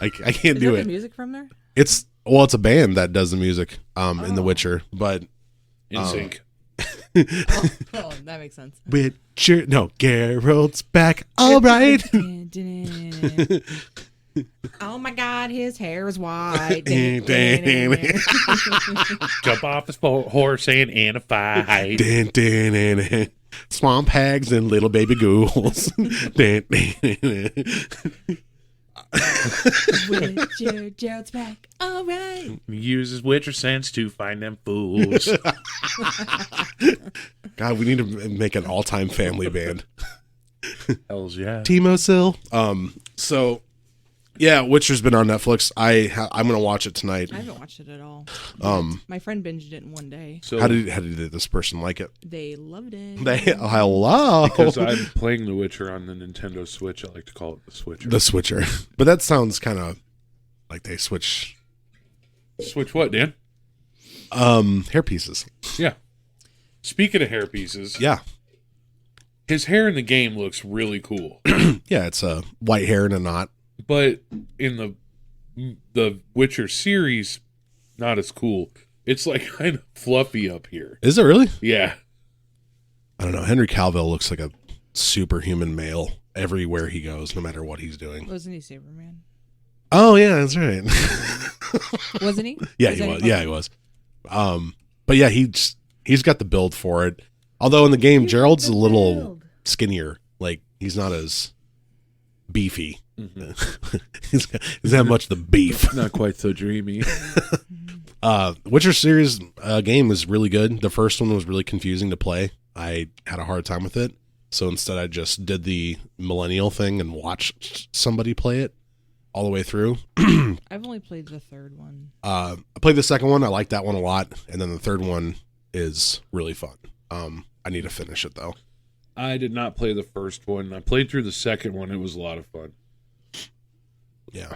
I can't do it. Is the music from there? It's a band that does the music in The Witcher, but In sync. Oh, that makes sense. Witcher, no, Geralt's back. All right. Oh my God, his hair is white. Jump off his horse and in a fight. Swamp hags and little baby ghouls. Witcher, Gerald's back. All right. He uses Witcher sense to find them fools. God, we need to make an all-time family band. Hells yeah. Timo Sil. So, yeah, Witcher's been on Netflix. I'm gonna watch it tonight. I haven't watched it at all. My friend binged it in one day. So how did this person like it? They loved it. Hello. because I'm playing The Witcher on the Nintendo Switch, I like to call it the Switcher. The Switcher. But that sounds kind of like they switch. Switch what, Dan? Hair pieces. Yeah. Speaking of hair pieces, Yeah. his hair in the game looks really cool. Yeah, it's a white hair in a knot. But in the Witcher series, not as cool. It's like kind of fluffy up here. Is it really? Yeah. I don't know. Henry Cavill looks like a superhuman male everywhere he goes, no matter what he's doing. Wasn't he Superman? Oh yeah, that's right. Wasn't he? Yeah, he was. Yeah, he was. But yeah, he's got the build for it. Although in the game, Gerald's a little skinnier. Like he's not as beefy. Mm-hmm. He doesn't have much of the beef. Not quite so dreamy. Witcher series game is really good. The first one was really confusing to play. I had a hard time with it. So instead I just did the millennial thing and watched somebody play it all the way through. I've only played the third one. I played the second one. I like that one a lot. And then the third one is really fun. I need to finish it though. I did not play the first one. I played through the second one. It was a lot of fun. Yeah.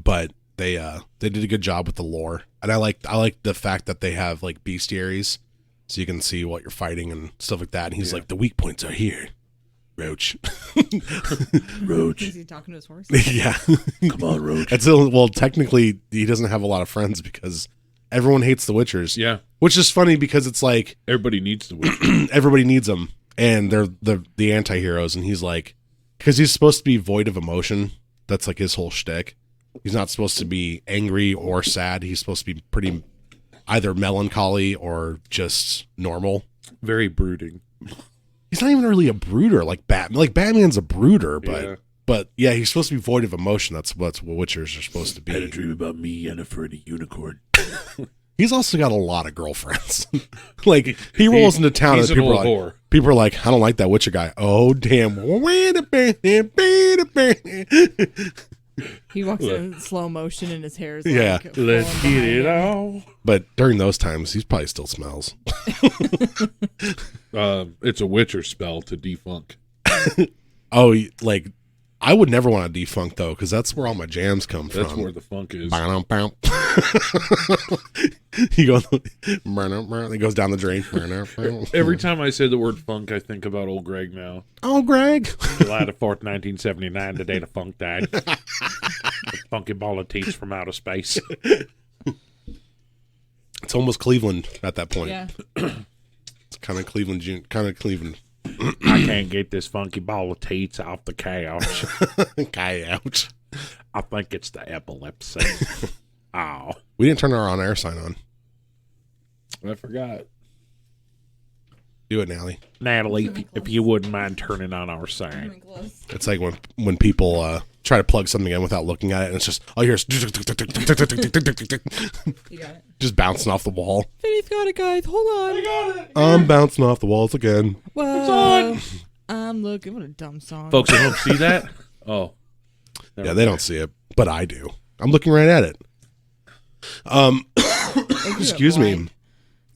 But they did a good job with the lore. And I like the fact that they have like bestiaries so you can see what you're fighting and stuff like that. And he's like, the weak points are here. Roach. Roach. Is he talking to his horse? Yeah. Come on, Roach. Well, technically he doesn't have a lot of friends because everyone hates the Witchers. Yeah. Which is funny because it's like Everybody needs the Witcher. everybody needs them and they're the anti-heroes, and he's like, because he's supposed to be void of emotion. That's like his whole shtick. He's not supposed to be angry or sad. He's supposed to be pretty either melancholy or just normal. Very brooding. He's not even really a brooder like Batman. Like Batman's a brooder, but yeah, he's supposed to be void of emotion. That's what Witchers are supposed to be. I had a dream about me and a Freddy unicorn. He's also got a lot of girlfriends. Like he rolls into town and people are like, I don't like that Witcher guy. Oh damn! He walks in slow motion and his hair is Yeah. like Let's get it on. But during those times, he probably still smells. It's a Witcher spell to defunk. Oh, like I would never want to defunk though, because that's where all my jams come from. That's where the funk is. He goes down the drain. Every time I say the word funk, I think about old Greg now. Oh, Greg. July the 4th, 1979, the day the funk died. The funky ball of teeth from outer space. It's almost Cleveland at that point. Yeah. It's kind of Cleveland. I can't get this funky ball of teeth off the couch. Ouch. I think it's the epilepsy. Oh. We didn't turn our on-air sign on. I forgot. Do it, Natalie, if you wouldn't mind turning on our sign. It's like when people try to plug something in without looking at it, and it's just, oh, here's You got it. just bouncing off the wall. Vinny's got it, guys. Hold on. I got it. I'm bouncing off the walls again. Whoa. I'm looking. What a dumb song. Folks at home see that? Oh. Yeah, they don't see it, but I do. I'm looking right at it. Excuse me.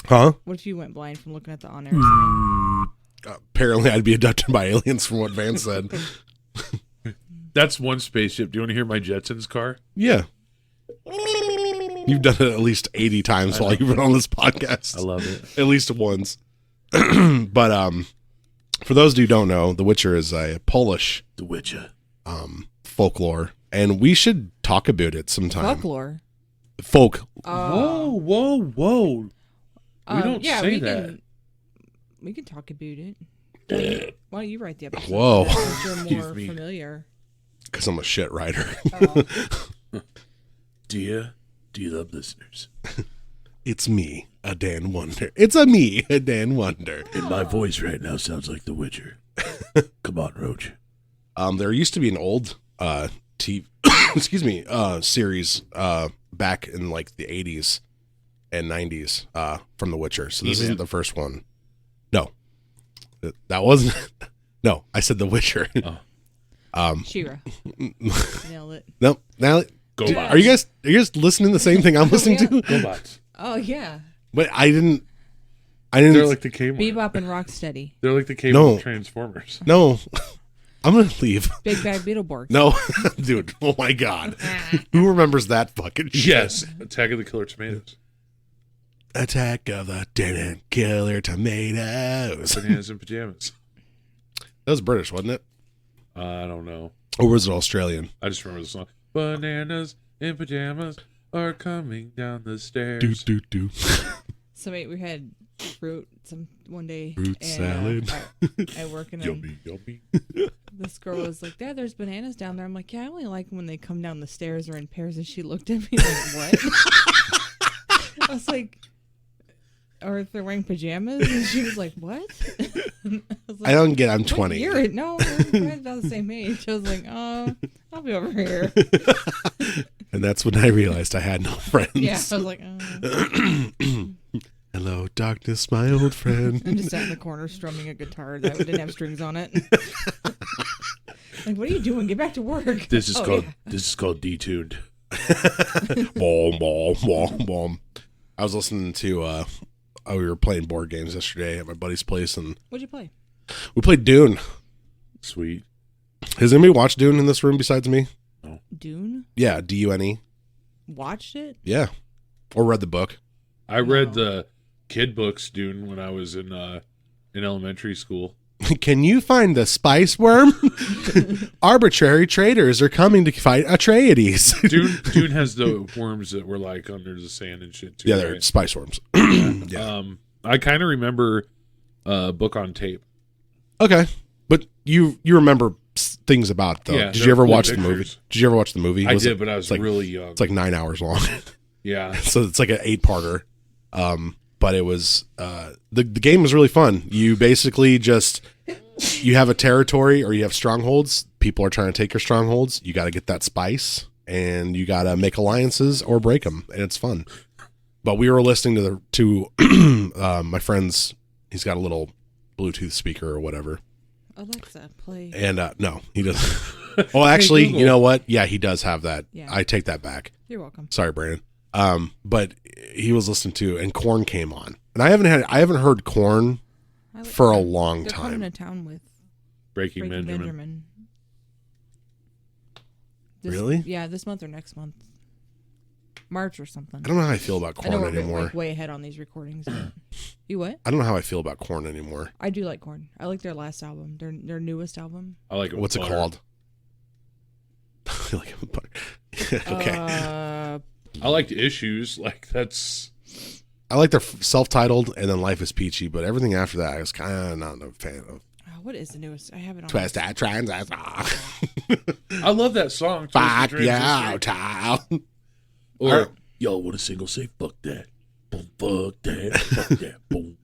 Huh? What if you went blind from looking at the on-air sign? Apparently, I'd be abducted by aliens from what Van said. That's one spaceship. Do you want to hear my Jetsons car? Yeah. You've done it at least 80 times while you've been on this podcast. I love it. At least once. But For those who don't know, The Witcher is a Polish The Witcher. Folklore, and we should talk about it sometime. Folklore. Folk. Whoa. We don't say that. We can talk about it. Why don't you write the episode? Whoa. Since you're more familiar. Because I'm a shit writer. Dear listeners. It's me, a Dan Wonder. It's me, a Dan Wonder. And my voice right now sounds like The Witcher. Come on, Roach. There used to be an old series back in like the 80s and 90s from The Witcher. So this isn't the first one. No. That wasn't. No, I said The Witcher. She-Ra. Nailed it. Nope. Now, GoBots. Are you guys listening to the same thing I'm listening to? GoBots. Oh yeah. But I didn't. They're like the Kmart. Bebop and Rocksteady. They're like the Kmart Transformers. No. I'm gonna leave. Big Bad Beetleborgs. No, dude. Oh my god. Who remembers that fucking shit? Yes. Attack of the Killer Tomatoes. Attack of the Killer Tomatoes. Bananas in pajamas. That was British, wasn't it? I don't know. Or was it Australian? I just remember the song. Bananas in pajamas are coming down the stairs. Do. So wait, we had fruit one day. Fruit salad. I work in Yummy. This girl was like, Dad, there's bananas down there. I'm like, yeah, I only like them when they come down the stairs or in pairs. And she looked at me like, what? I was like, or if they're wearing pajamas? And she was like, what? I was like, I don't get. I'm 20. No, we're about the same age. I was like, oh, I'll be over here. And that's when I realized I had no friends. Yeah, I was like, oh. Hello, darkness, my old friend. I'm just sat in the corner strumming a guitar that didn't have strings on it. Like, what are you doing? Get back to work. This is called detuned. Boom, boom, boom, boom. I was listening to we were playing board games yesterday at my buddy's place, and What'd you play? we played Dune. Sweet. Has anybody watched Dune in this room besides me? No. Dune? Yeah, Dune. Watched it? Yeah, or read the book. I read the kid books, Dune, when I was in elementary school. Can you find the spice worm? Arbitrary traders are coming to fight Atreides. Dune has the worms that were like under the sand and shit too. Yeah, they're right? spice worms. Yeah. I kind of remember Book on Tape. Okay, but you remember things about it, though. Yeah, Did you ever cool watch the pictures. movie? Did you ever watch the movie? I did, but I was like, really young. It's like 9 hours long. Yeah. So it's like an 8-parter. But it was the game was really fun. You basically you have a territory or you have strongholds. People are trying to take your strongholds. You got to get that spice, and you got to make alliances or break them, and it's fun. But we were listening to my friend's. He's got a little Bluetooth speaker or whatever. Alexa, play. And no, he doesn't. Well, actually, you know what? Yeah, he does have that. Yeah. I take that back. You're welcome. Sorry, Brandon. But he was listening to, and Korn came on, and I haven't heard Korn for a long They're time. coming to town with Breaking Benjamin. Benjamin. Really? Yeah, this month or next month. March or something. I don't know how I feel about I know Korn we're anymore. like way ahead on these recordings. But you what? I don't know how I feel about Korn anymore. I do like Korn. I like their last album, their newest album. I like it. What's it butter. called? Okay. I liked Issues. Like that's. I like their self-titled, and then Life is Peachy, but everything after that I was kind of not a fan of. What is the newest? I have it on. Twist that trans. I love that song. Fuck Twisted yeah, Transistor. child. Or y'all want a single say fuck that, boom, fuck that, fuck that, boom.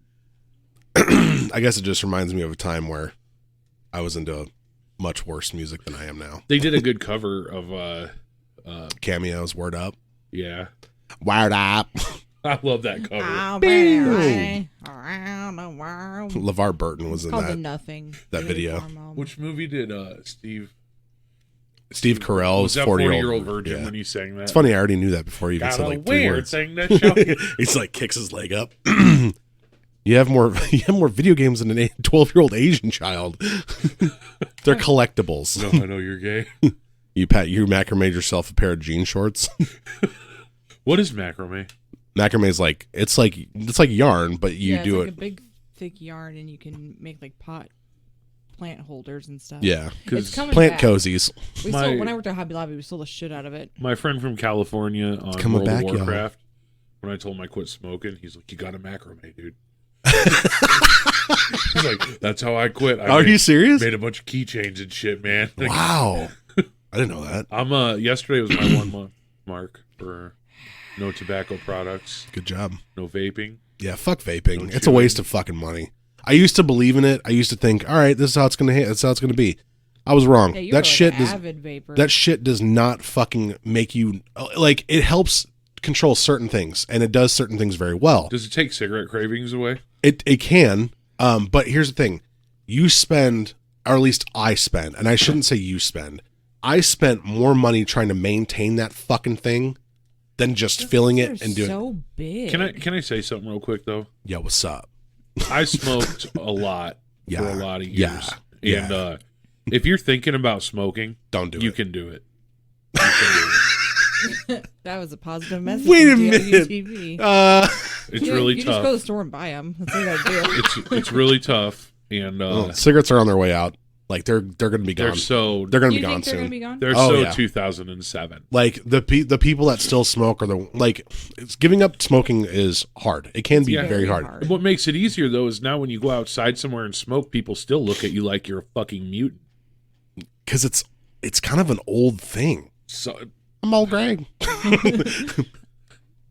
I guess it just reminds me of a time where I was into much worse music than I am now. They did a good cover of Cameos, Word Up. Yeah. Word Up. I love that cover. I'll be right around the world. LeVar Burton was in Called The that. Nothing. that video. Which movie did Steve Carell was that 40-year-old virgin yeah. when you sang that? It's funny, I already knew that before you even Got said a like 3 weird words. thing to show. He's like kicks his leg up. You have more video games than a 12-year-old Asian child. They're collectibles. No, I know you're gay. You macrameed yourself a pair of jean shorts. What is macrame? Macrame is like yarn, but you it's do like it. a big thick yarn, and you can make like pot plant holders and stuff. Yeah. It's coming Plant back. cozies. When I worked at Hobby Lobby, we sold the shit out of it. My friend from California on coming World back, of y'all. Warcraft, when I told him I quit smoking, he's like, "You got a macrame, dude." He's like, "That's how I quit." Are you serious? Made a bunch of keychains and shit, man. Like, Wow. I didn't know that. I'm yesterday was my 1 month mark for no tobacco products, Good job. no vaping. Yeah, fuck vaping. No It's a chewing. waste of fucking money. I used to believe in it. I used to think, all right, this is how it's gonna hit. That's how it's gonna be. I was wrong. Yeah, you're that like shit an does. avid vapor. That shit does not fucking make you like. It helps control certain things, and it does certain things very well. Does it take cigarette cravings away? It can. But here's the thing: you spend, or at least I spend, and I shouldn't say you spend. I spent more money trying to maintain that fucking thing than just Those filling things it are and doing. so big. Can I say something real quick though? Yeah, what's up? I smoked a lot for Yeah, a lot of yeah, years. yeah. And if you're thinking about smoking, Don't do you it. can do it. You can do it. That was a positive message. Wait a from minute. DWTV. It's You- really you tough. just go to the store and buy them. That's what I do. It's really tough, and Cigarettes are on their way out. Like they're gonna be gone. they're so They're gonna You be gone think they're soon. gonna be gone? they're Oh, so yeah. 2007. Like the people that still smoke are the like. It's giving up smoking is hard. It can be Yeah. very hard. What makes it easier though is now when you go outside somewhere and smoke, people still look at you like you're a fucking mutant. Because it's kind of an old thing. So I'm old Greg.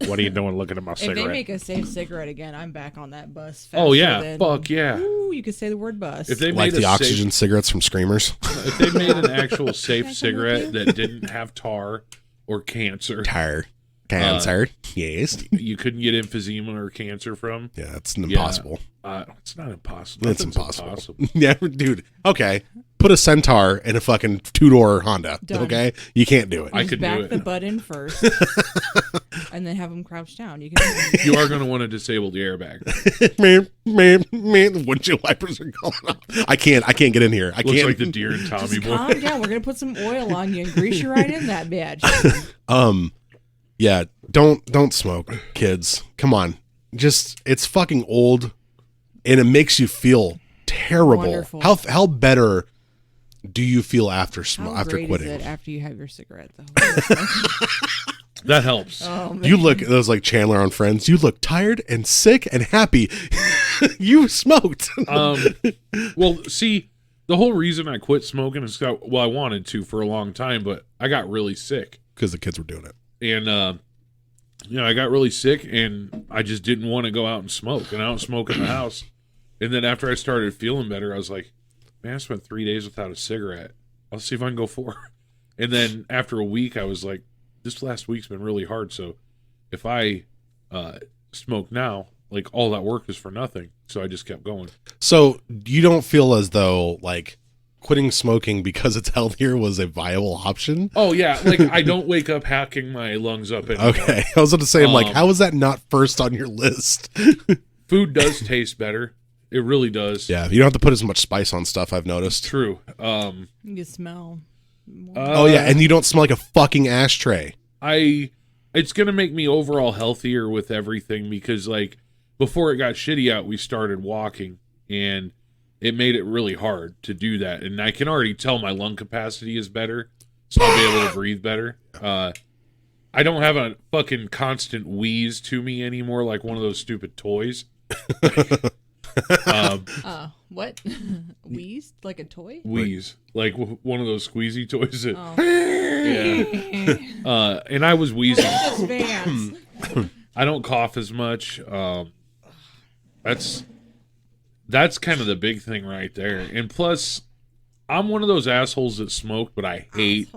what are you doing looking at my If they cigarette? make a safe cigarette again, I'm back on that bus. Oh faster yeah, than- fuck yeah. Ooh, you could say the word bus. If they Like made the a oxygen cigarettes from Screamers. if they made an actual safe with cigarette you? that didn't have tar or cancer, Tire. Cancer. Yes. you couldn't get emphysema or cancer from. Yeah, it's impossible. It's not impossible. It's Nothing's impossible. Yeah, dude. Okay. Put a Centaur in a fucking 2-door Honda. Done. Okay? You can't do it. I Just could do back it. the butt in first, and then have them crouch down. You can. You are going to want to disable the airbag. The windshield wipers are going off. I can't get in here. I Looks can't. like the Deer and Tommy Just boy. calm down. We're gonna put some oil on you and grease you right in that bitch. Yeah, don't smoke, kids. Come on. Just it's fucking old and it makes you feel terrible. Wonderful. How better do you feel after How after great quitting? is it after you have your cigarette though? That helps. Oh, man. You look, it was like Chandler on Friends. You look tired and sick and happy. You smoked. Well, see, the whole reason I quit smoking is I wanted to for a long time, but I got really sick. Because the kids were doing it. And, I got really sick and I just didn't want to go out and smoke. And I don't smoke in the house. And then after I started feeling better, I was like, man, I spent 3 days without a cigarette. I'll see if I can go 4. And then after a week, I was like, this last week's been really hard. So if I smoke now, like all that work is for nothing. So I just kept going. So you don't feel as though like quitting smoking because it's healthier was a viable option? Oh, yeah. Like I don't wake up hacking my lungs up anymore. Okay. I was going to say, I'm like, Um, how is that not first on your list? Food does taste better. It really does. Yeah, you don't have to put as much spice on stuff, I've noticed. True. You can smell. Oh, yeah, and you don't smell like a fucking ashtray. It's gonna make me overall healthier with everything because like before it got shitty out, we started walking and it made it really hard to do that. And I can already tell my lung capacity is better, so I'll be able to breathe better. I don't have a fucking constant wheeze to me anymore, like one of those stupid toys. What? Wheezed like a toy? Wheeze, like one of those squeezy toys. That, Oh. yeah. And I was wheezing. Just Vans. I don't cough as much. That's kind of the big thing right there. And plus, I'm one of those assholes that smoke, but I hate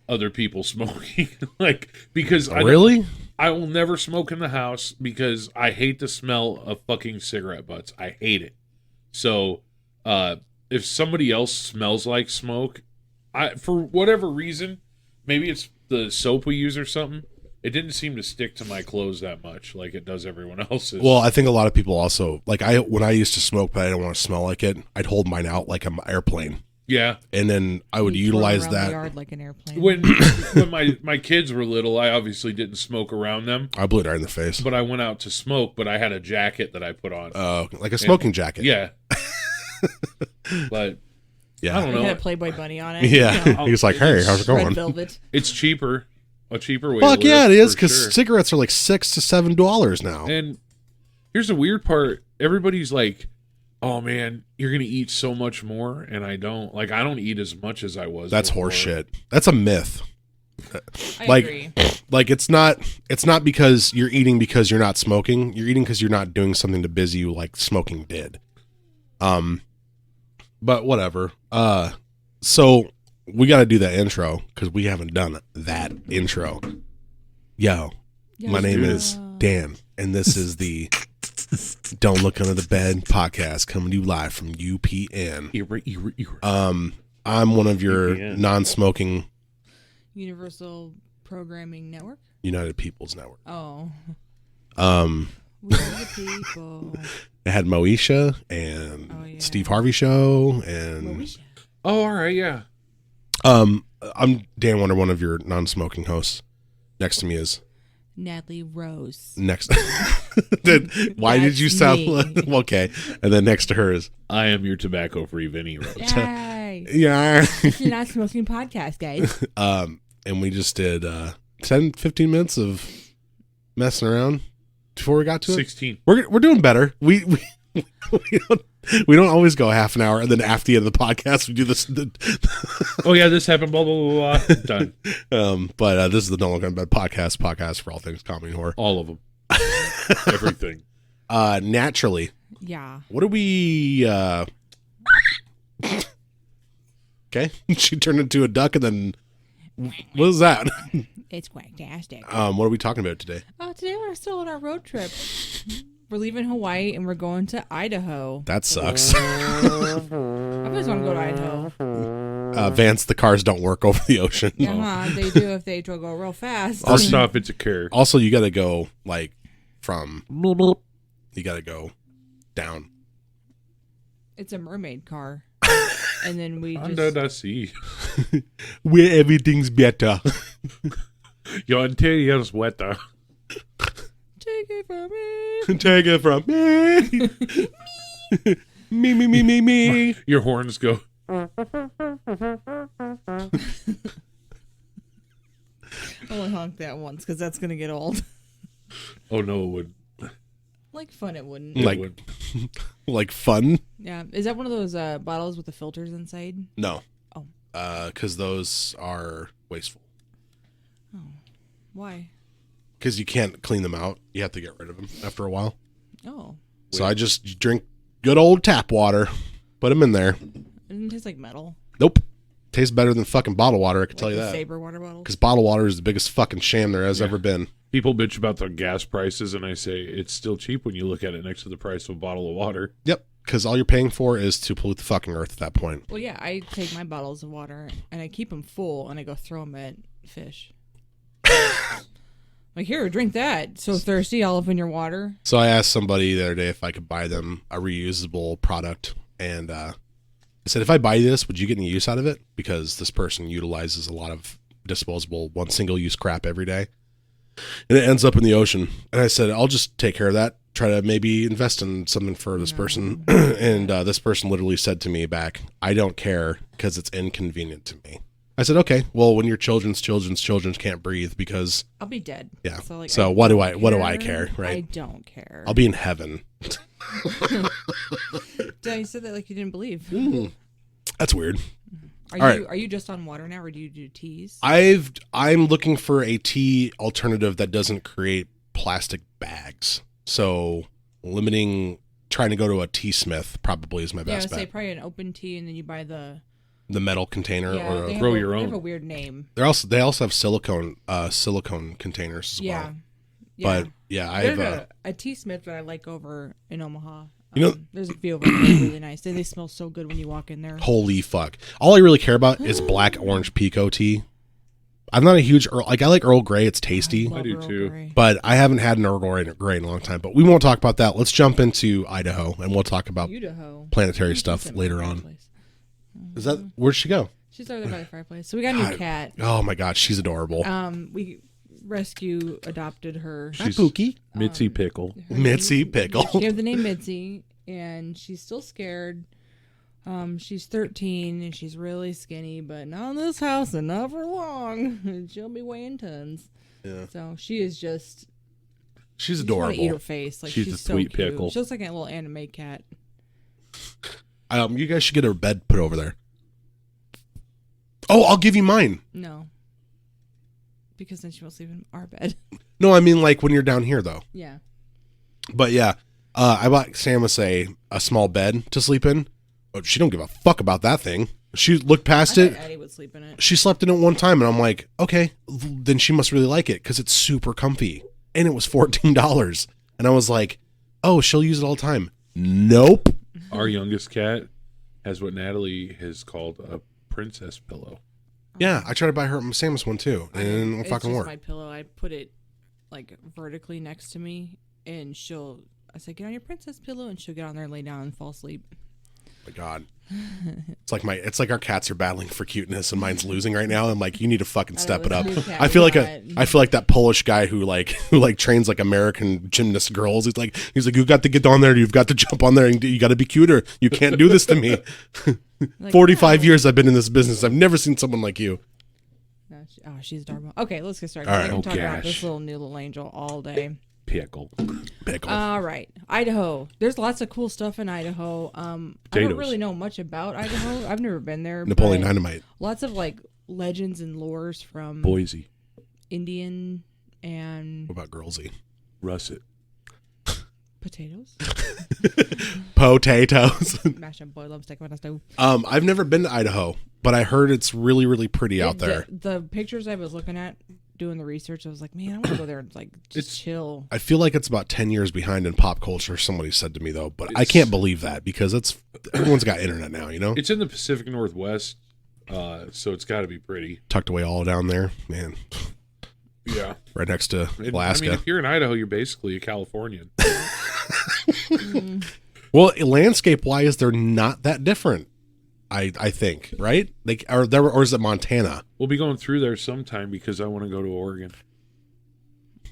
other people smoking. Like because Really? I will never smoke in the house because I hate the smell of fucking cigarette butts. I hate it. So, if somebody else smells like smoke, for whatever reason, maybe it's the soap we use or something, it didn't seem to stick to my clothes that much like it does everyone else's. Well, I think a lot of people also, like when I used to smoke, but I didn't want to smell like it, I'd hold mine out like an airplane. yeah. And then I would You twirl utilize around the that. yard like an airplane. When my kids were little, I obviously didn't smoke around them, I blew it right in the face. but I went out to smoke, but I had a jacket that I put on. Like a smoking jacket. Yeah. But Yeah. I don't It know. had a Playboy bunny on it. Yeah. You know, He was like, "Hey, how's it red going?" velvet. It's cheaper. A cheaper way Fuck to live. yeah, it is for because sure. cigarettes are like $6 to $7 now. And here's the weird part. Everybody's like, oh man, you're going to eat so much more. And I don't. Like, I don't eat as much as I was. That's before. horseshit. That's a myth. I Like- agree. Like it's not because you're eating because you're not smoking. You're eating because you're not doing something to busy you like smoking did. But whatever. So we got to do that intro because we haven't done that intro. Yo, my name is Dan, and this is the Don't Look Under the Bed podcast coming to you live from UPN. I'm one of your UPN. non-smoking Universal Programming Network. United People's Network. Oh, Um, we are the people. it had Moesha and Oh, yeah. Steve Harvey show, and Moesha. Oh, all right. Yeah. I'm Dan Wonder, one of your non-smoking hosts. Next to me is Natalie Rose. next. Why did That's you sound me. like, okay? And then next to her is I am your tobacco-free Vinny Rose. Yay! yeah. It's a not smoking podcast, guys. And we just did 10, 15 minutes of messing around before we got to it. 16. We're doing better. We don't always go half an hour, and then after the end of the podcast, we do this. Oh, yeah, this happened. Blah, blah, blah, blah. Done. But this is the Don't Look on Bed podcast for all things comedy and horror. All of them. Everything. Naturally, Yeah. what do we? Okay, she turned into a duck, and then what is that? It's quacktastic. What are we talking about today? Today we're still on our road trip. We're leaving Hawaii and we're going to Idaho. That sucks. I always want to go to Idaho. Vance, the cars don't work over the ocean. Yeah, they do if they go real fast. First off, it's a care. Also, you got to go like from. You got to go down. It's a mermaid car. And then we Under just... the sea. Where everything's better. Your interior's wetter. Take it from me. Take it from me. Me. Your horns go. Only honk that once because that's going to get old. Oh, no, it would. Like fun, it wouldn't. It Like- would. Like fun? Yeah. Is that one of those bottles with the filters inside? No. Oh. Because those are wasteful. Why? Because you can't clean them out. You have to get rid of them after a while. Oh. So I just drink good old tap water. Put them in there. It doesn't taste like metal. Nope. Tastes better than fucking bottled water, I can tell you The that. Saber water bottles. Because bottled water is the biggest fucking sham there has ever been. People bitch about the gas prices, and I say it's still cheap when you look at it next to the price of a bottle of water. Yep. Because all you're paying for is to pollute the fucking earth at that point. Well, yeah, I take my bottles of water and I keep them full and I go throw them at fish. Like, here, drink that. So thirsty, all up in your water. So I asked somebody the other day if I could buy them a reusable product. And I said, if I buy this, would you get any use out of it? Because this person utilizes a lot of disposable, single-use crap every day. And it ends up in the ocean. And I said, I'll just take care of that. Try to maybe invest in something for this person. And this person literally said to me back, I don't care because it's inconvenient to me. I said, okay, well, when your children's can't breathe because, I'll be dead. yeah. like, So I what do don't I care, I right? don't care. I'll be in heaven. Yeah, you said that like you didn't believe. That's weird. Are All you right. are you just on water now, or do you do teas? I'm looking for a tea alternative that doesn't create plastic bags. So trying to go to a tea smith probably is my Yeah, I best would say bet. probably an open tea, and then you buy the metal container or they have grow a- your They have own. a weird name. they also have silicone containers as Yeah, well. yeah. But yeah, There's I've a tea smith that I like over in Omaha. You know- There's a few of them that are really nice. They smell so good when you walk in there. holy fuck. All I really care about is black orange pico tea. I'm not a huge I like Earl Grey, it's tasty. Love do Earl too. Grey. But I haven't had an Earl Grey in a long time. But we won't talk about that. Let's jump into Idaho and we'll talk about Idaho. planetary She's stuff in my later on. fireplace. Is that where'd she go? She's over there by the fireplace. So we got a new God. cat. Oh my god, she's adorable. We rescue adopted her. Hi, Pookie. Mitzi Pickle. Her Mitzi name- Pickle. She gave the name Mitzi, and she's still scared. She's 13 and she's really skinny, but not in this house and not for long. She'll be weighing tons. Yeah. So she is just. She's You just wanna adorable. eat her face. Like She's she's a so sweet cute. pickle. She looks like a little anime cat. You guys should get her bed put over there. Oh, I'll give you mine. No. Because then she won't sleep in our bed. No, I mean like when you're down here though. Yeah. But yeah, I bought Samus a small bed to sleep in. But she don't give a fuck about that thing. She looked past I it. thought Addie would sleep in it. She slept in it one time, and I'm like, okay, then she must really like it because it's super comfy. And it was $14. And I was like, oh, she'll use it all the time. Nope. Our youngest cat has what Natalie has called a princess pillow. Yeah, I tried to buy her Samus one too, and it didn't It's fucking just work. my pillow. I put it like vertically next to me, and I said, get on your princess pillow, and she'll get on there and lay down and fall asleep. My God, it's like our cats are battling for cuteness, and mine's losing right now. I'm like, you need to fucking step it up. I feel like that Polish guy who trains like American gymnast girls. He's like, you got to get on there. You've got to jump on there, and you got to be cuter. You can't do this to me. Like, 45 years I've been in this business. I've never seen someone like you. No, she's adorable. Okay, let's get started. All I right. can talk about gosh. this little angel all day. Pickle. Pickle. All right, Idaho. There's lots of cool stuff in Idaho. I don't Potatoes. really know much about Idaho. I've never been there. Napoleon but Dynamite. Lots of like legends and lores from Boise. Indian and What about Girlsy? Russet. potatoes. Potatoes. Mashed up boiled lobster on a stove. I've never been to Idaho, but I heard it's really, really pretty out there. The pictures I was looking at doing the research, I was like, man, I want to go there and like just chill. I feel like it's about 10 years behind in pop culture, somebody said to me, though. But I can't believe that because everyone's got internet now, you know? It's in the Pacific Northwest, so it's got to be pretty. Tucked away all down there. Man, Yeah. right next to And, Alaska. I mean, if you're in Idaho, you're basically a Californian. Well, landscape-wise, they're not that different, I think, right? Or is it Montana? We'll be going through there sometime because I want to go to Oregon.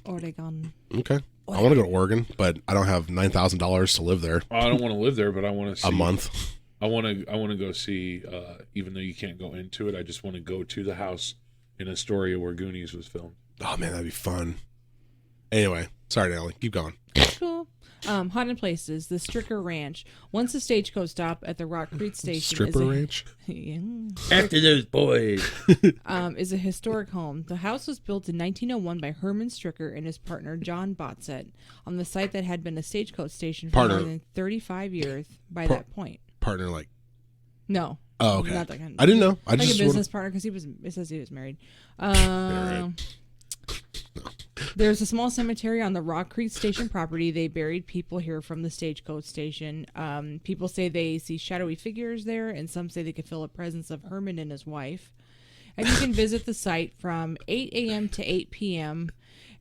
Oregon. Okay. I want to go to Oregon, but I don't have $9,000 to live there I don't want to live there, but I want to see a month. I want to go see. Even though you can't go into it, I just want to go to the house in Astoria where Goonies was filmed. Oh, man, that'd be fun. Anyway, sorry, Natalie. Keep going. Cool. Haunted places. The Stricker Ranch. Once the stagecoach stop at the Rock Creek Station. Stripper Ranch? After those boys. Is a historic home. The house was built in 1901 by Herman Stricker and his partner John Botsett on the site that had been a stagecoach station for Partner. more than 35 years by that point. Partner, like, No. oh, okay. Not that kind of, I didn't know. I like just a business partner because it says he was married. There's a small cemetery on the Rock Creek Station property. They buried people here from the stagecoach station. People say they see shadowy figures there, and some say they could feel a presence of Herman and his wife. And you can visit the site from 8 a.m. to 8 p.m.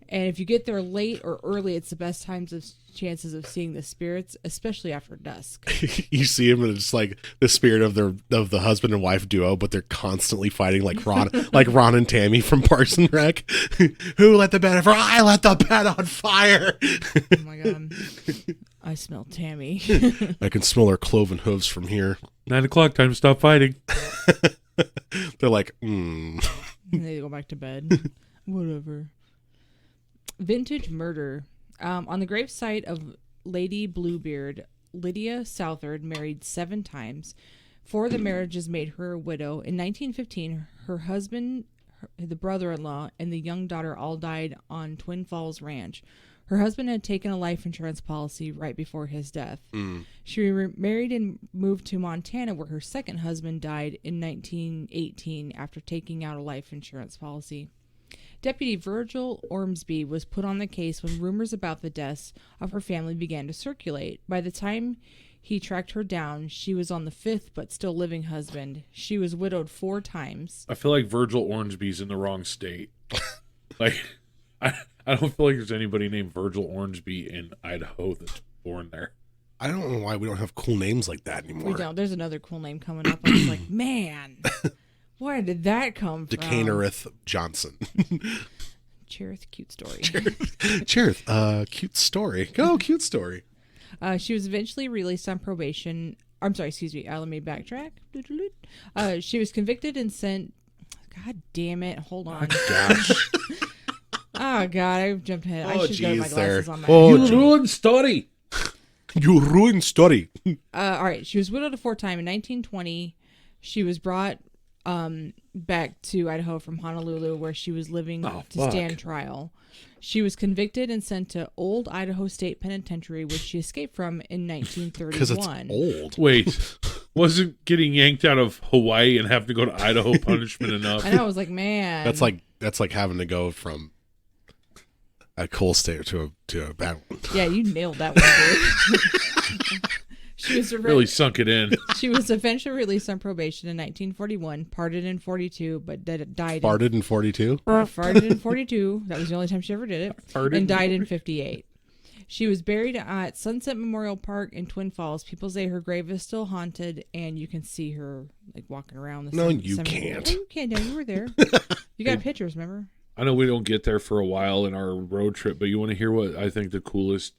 And if you get there late or early, it's the best chances of seeing the spirits, especially after dusk. you see him and it's like the spirit of the husband and wife duo, but they're constantly fighting like Ron and Tammy from Parks and Rec. Who let the bed on fire? I let the bed on fire. Oh my god. I smell Tammy. I can smell her cloven hooves from here. 9 o'clock, time to stop fighting. They're like, And they go back to bed. Whatever. Vintage murder. On the gravesite of Lady Bluebeard, Lydia Southard married 7 times. 4 of the marriages made her a widow. In 1915, her husband, the brother-in-law, and the young daughter all died on Twin Falls Ranch. Her husband had taken a life insurance policy right before his death. She married and moved to Montana, where her second husband died in 1918 after taking out a life insurance policy. Deputy Virgil Ormsby was put on the case when rumors about the deaths of her family began to circulate. By the time he tracked her down, she was on the 5th but still living husband. She was widowed 4 times. I feel like Virgil Ormsby's in the wrong state. Like, I don't feel like there's anybody named Virgil Ormsby in Idaho that's born there. I don't know why we don't have cool names like that anymore. We don't. There's another cool name coming up. I was like, man, where did that come from? Decanerith Johnson. Cherith, cute story. Cherith, cute story. Go, cute story. She was eventually released on probation I'm sorry, excuse me. Let me backtrack. She was convicted and sent. God damn it! Hold on. Gosh. Oh God, I jumped ahead. I should go to my glasses on my. You ruined story. You ruined story. All right. She was widowed a fourth time. In 1920, she was brought back to Idaho from Honolulu, where she was living to stand trial. She was convicted and sent to Old Idaho State Penitentiary, which she escaped from in 1931. Because it's old. Wait, wasn't getting yanked out of Hawaii and having to go to Idaho punishment enough? I know. I was like, man. That's like having to go from a cool state to a bad one. Yeah, you nailed that one, dude. She was really sunk it in. She was eventually released on probation in 1941, pardoned in 42, but died. Farted in 42? Farted in 42. That was the only time she ever did it. And died in 58. She was buried at Sunset Memorial Park in Twin Falls. People say her grave is still haunted, and you can see her like walking around. No, you can't. Oh, you can't. No, you were there. You got pictures, remember? I know we don't get there for a while in our road trip, but you want to hear what I think the coolest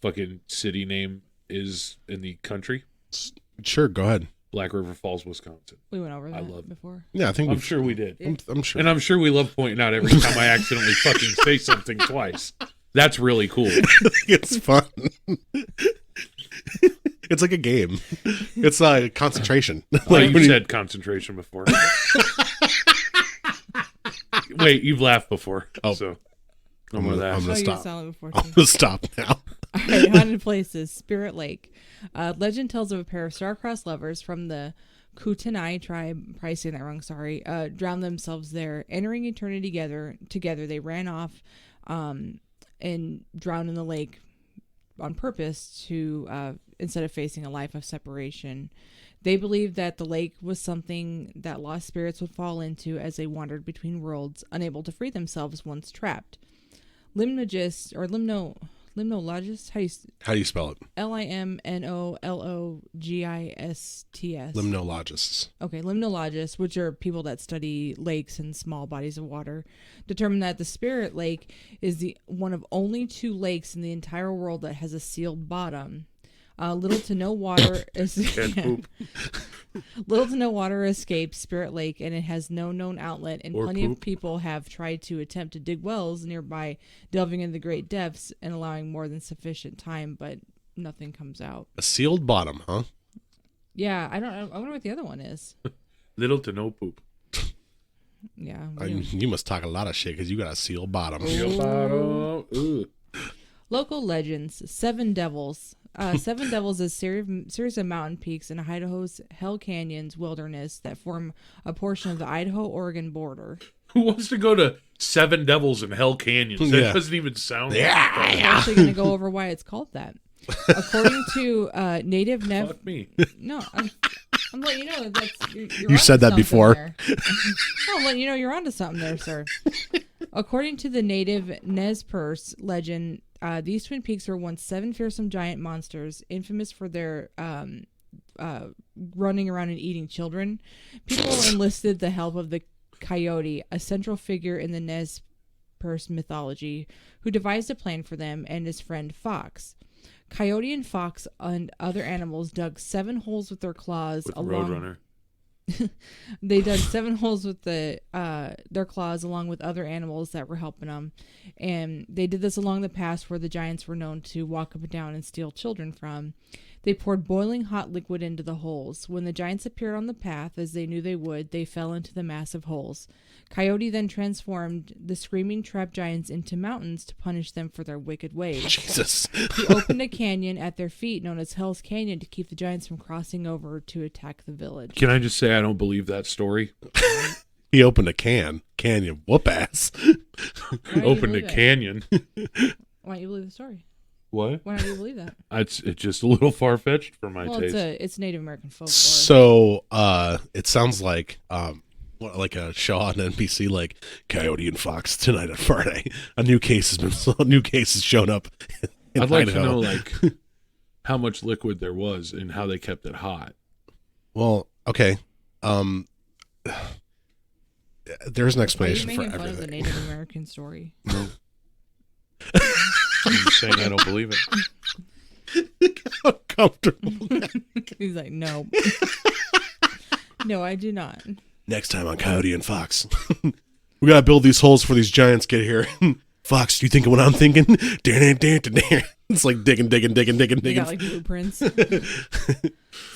fucking city name is in the country? Sure, go ahead. Black River Falls, Wisconsin. We went over that I love it. before. Yeah, I think I'm sure we did. I'm sure. And I'm sure we love pointing out every time I accidentally fucking say something twice. That's really cool. It's fun. It's like a game. It's concentration. Like you said concentration before. Wait, you've laughed before. Oh. So no more of that. I'm gonna You were stop. silent before, I'm too. gonna stop now. All right, haunted places. Spirit Lake. Legend tells of a pair of star-crossed lovers from the Kootenai tribe, probably saying that wrong, sorry, drowned themselves there. Entering eternity together, they ran off and drowned in the lake on purpose to instead of facing a life of separation. They believed that the lake was something that lost spirits would fall into as they wandered between worlds, unable to free themselves once trapped. Limnologists, How do you spell it? Limnologists. Limnologists. Okay, limnologists, which are people that study lakes and small bodies of water, determined that the Spirit Lake is the one of only 2 lakes in the entire world that has a sealed bottom. Little to no water escapes Spirit Lake, and it has no known outlet. And plenty of people have tried to attempt to dig wells nearby, delving into the great depths and allowing more than sufficient time, but nothing comes out. A sealed bottom, huh? Yeah, I wonder what the other one is. Little to no poop. Yeah. You must talk a lot of shit because you got a sealed bottom. Ooh. Local legends: Seven Devils. Seven Devils is a series of mountain peaks in Idaho's Hell Canyons wilderness that form a portion of the Idaho-Oregon border. Who wants to go to Seven Devils in Hell Canyons? That Yeah. doesn't even sound I'm actually going to go over why it's called that. According to native Fuck me. No, I'm letting you know that's you're You onto said that something before. there. No, I'm letting you know you're onto something there, sir. According to the native Nez Perce legend, these twin peaks were once 7 fearsome giant monsters, infamous for their running around and eating children. People enlisted the help of the coyote, a central figure in the Nez Perce mythology, who devised a plan for them, and his friend Fox. Coyote and Fox and other animals dug 7 holes with their claws With along. Roadrunner. They dug 7 holes with their claws along with other animals that were helping them, and they did this along the paths where the giants were known to walk up and down and steal children from. They poured boiling hot liquid into the holes. When the giants appeared on the path, as they knew they would, they fell into the massive holes. Coyote then transformed the screaming trapped giants into mountains to punish them for their wicked ways. Jesus. He opened a canyon at their feet known as Hell's Canyon to keep the giants from crossing over to attack the village. Can I just say I don't believe that story? He opened a canyon whoop ass. Opened a canyon. Why don't you believe the story? What? Why don't you believe that? It's just a little far fetched for my Well, taste. it's Native American folklore. So it sounds like a show on NBC, like Coyote and Fox tonight at Friday. A new case has shown up. In I'd like Idaho. to know like how much liquid there was and how they kept it hot. Well, okay. There's an Are you explanation for making fun of the everything. Native American story? I'm just saying I don't believe it. Uncomfortable. He's like, no. No, I do not. Next time on Coyote and Fox. We gotta build these holes before these giants get here. Fox, do you think of what I'm thinking? It's like digging. They got like blueprints.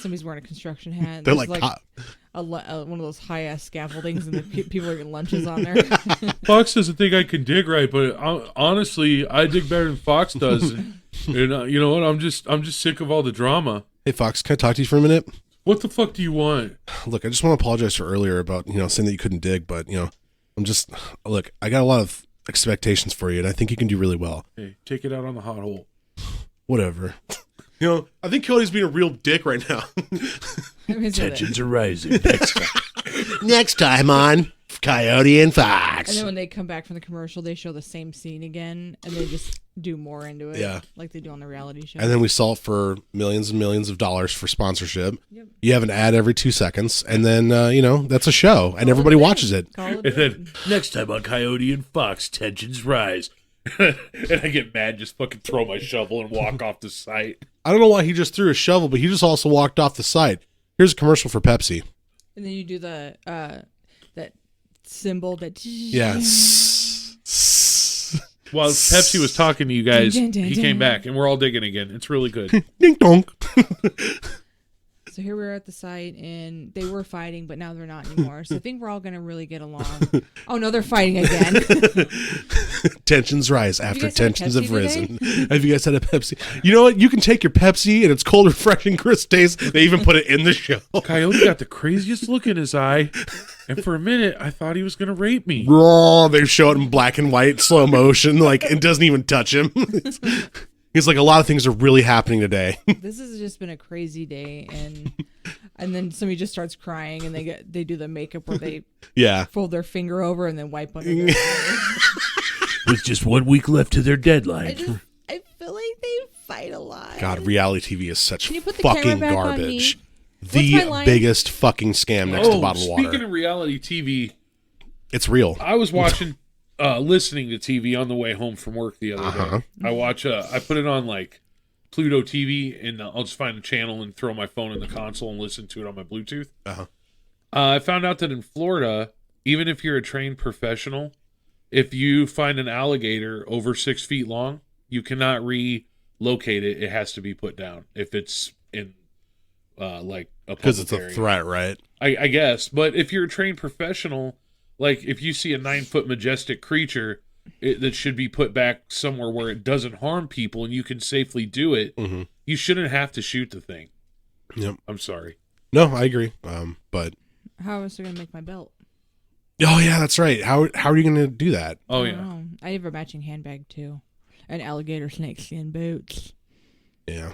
Somebody's wearing a construction hat. They're There's like one of those high ass scaffoldings, and the people are getting lunches on there. Fox doesn't think I can dig right, but honestly, I dig better than Fox does. And you know what? I'm just sick of all the drama. Hey Fox, can I talk to you for a minute? What the fuck do you want? Look, I just want to apologize for earlier about, saying that you couldn't dig, but, look, I got a lot of expectations for you, and I think you can do really well. Hey, take it out on the hot hole. Whatever. I think Cody's being a real dick right now. Tensions are rising. Next time on Coyote and And Fox. then when they come back from the commercial, they show the same scene again, and they just do more into it, Yeah. like they do on the reality show. And then we sell it for millions and millions of dollars for sponsorship. Yep. You have an ad every 2 seconds, and then, that's a show, and everybody watches it. Call it And then Next time on Coyote and Fox, tensions rise. and I get mad, just fucking throw my shovel and walk off the site. I don't know why he just threw a shovel, but he just also walked off the site. Here's a commercial for Pepsi. And then you do the that symbol that Yeah. While Pepsi was talking to you guys, Dun, dun, dun, he dun. came back, and we're all digging again. It's really good. Ding dong. So here we're at the site, and they were fighting, but now they're not anymore. So I think we're all gonna really get along. Oh no, they're fighting again. Tensions rise after guys had tensions Pepsi have risen. Have you guys had a Pepsi? You know what? You can take your Pepsi and it's cold, refreshing, crisp taste. They even put it in the show. Coyote got the craziest look in his eye, and for a minute, I thought he was going to rape me. Raw. They show it in black and white, slow motion. Like it doesn't even touch him. He's like, a lot of things are really happening today. This has just been a crazy day, and then somebody just starts crying, and they do the makeup where they Yeah. fold their finger over and then wipe under their eyes. With just 1 week left to their deadline. I feel like they fight a lot. God, reality TV is such Can you put the camera fucking back on garbage. me? What's my The line? biggest fucking scam next to bottled Speaking water. of reality TV, It's real. I was watching, listening to TV on the way home from work the other day. I put it on like Pluto TV, and I'll just find a channel and throw my phone in the console and listen to it on my Bluetooth. I found out that in Florida, even if you're a trained professional, if you find an alligator over 6 feet long, you cannot relocate it. It has to be put down if it's in like a Because it's public a area. threat, right? I guess. But if you're a trained professional, like if you see a 9-foot majestic creature that should be put back somewhere where it doesn't harm people and you can safely do it, you shouldn't have to shoot the thing. Yep. I'm sorry. No, I agree. But How else are they gonna make my belt? oh yeah, that's right. How are you going to do that? Oh, I yeah. don't know. I have a matching handbag too, and alligator snakeskin boots. Yeah.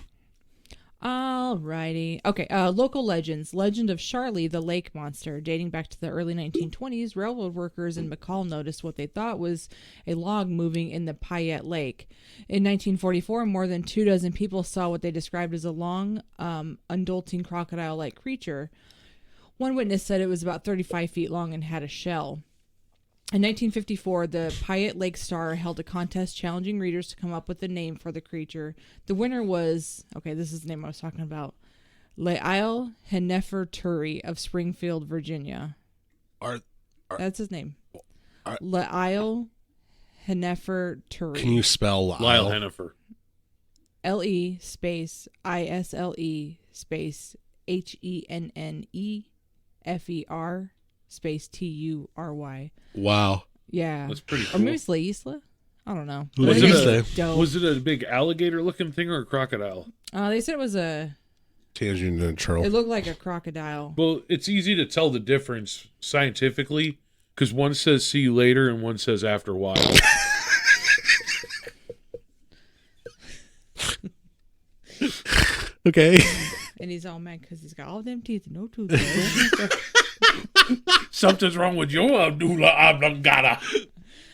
Alrighty. Okay, local legends. Legend of Charlie, the lake monster. Dating back to the early 1920s, railroad workers in McCall noticed what they thought was a log moving in the Payette Lake. In 1944, more than 24 people saw what they described as a long, undulating crocodile-like creature. One witness said it was about 35 feet long and had a shell. In 1954, the Payette Lake Star held a contest challenging readers to come up with a name for the creature. The winner was, this is the name I was talking about, Lael Heneferturi of Springfield, Virginia. That's his name. Lael Heneferturi. Can you spell Lyle Hennifer. L-E space I-S-L-E space H-E-N-N-E-F-E-R space T-U-R-Y. Wow. Yeah. That's pretty Or cool. maybe it's La Isla? I don't know. La Was But it it's a- dope. Was it a big alligator-looking thing or a crocodile? They said it was a... Tangent and turtle. It looked like a crocodile. Well, it's easy to tell the difference scientifically because one says "see you later" and one says "after a while." Okay. And he's all mad because he's got all them teeth and no tooth. Something's wrong with your Abdullah oblongata.